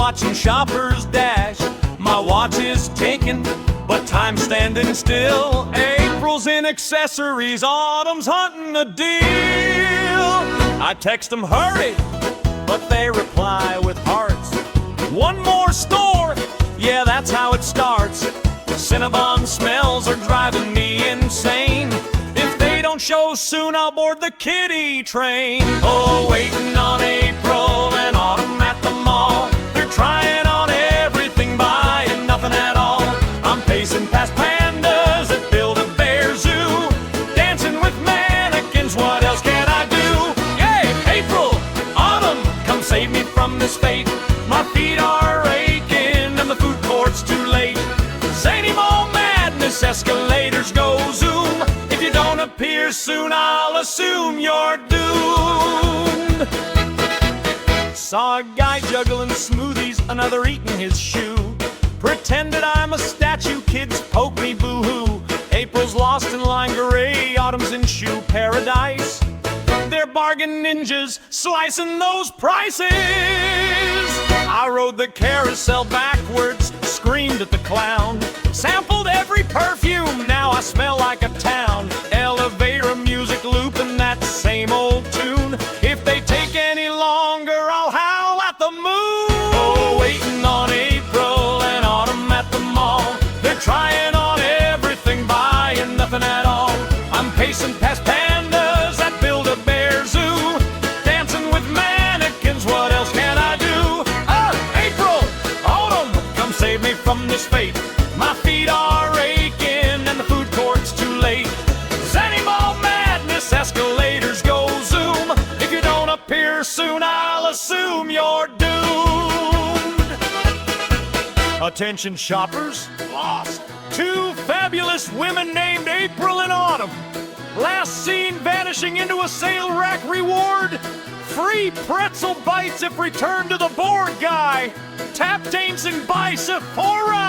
watching shoppers dash. My watch is ticking, but time's standing still. April's in accessories, autumn's hunting a deal. I text them hurry, but they reply with hearts. One more store, yeah, that's how it starts. Cinnabon smells are driving me insane. If they don't show soon, I'll board the kiddie train. Oh, waiting on April and autumn at the mall. They're trying on everything, buying nothing at all. I'm pacing past pandas that build a bear zoo, dancing with mannequins, what else can I do? Yay, April, autumn, come save me from this fate. My feet are aching and the food court's too late. Zany madness, escalators go zoom. If you don't appear soon, I'll assume you're doomed. Saw a guy juggling smoothies, another eating his shoe. Pretended I'm a statue, kids poke me boo-hoo. April's lost in lingerie, autumn's in shoe paradise. They're bargain ninjas, slicing those prices. I rode the carousel backwards, screamed at the clown, sampled every perfume, now I smell like a town. Elevator music looping that same old tune. If they take any longer, I'll howl at the moon. Oh, waiting on April and autumn at the mall. They're trying on everything, buying nothing at all. I'm pacing past pandas that build a bear zoo, dancing with mannequins, what else can I do? April, autumn, come save me from this fate. My feet are aching and the food court's too late. Zany madness, escalators go zoom. If you don't appear soon, I'll assume you're doomed. Attention shoppers, lost. Two fabulous women named April and Autumn. Last seen vanishing into a sale rack reward. Free pretzel bites if returned to the board guy. Tap Dancin by Sephora!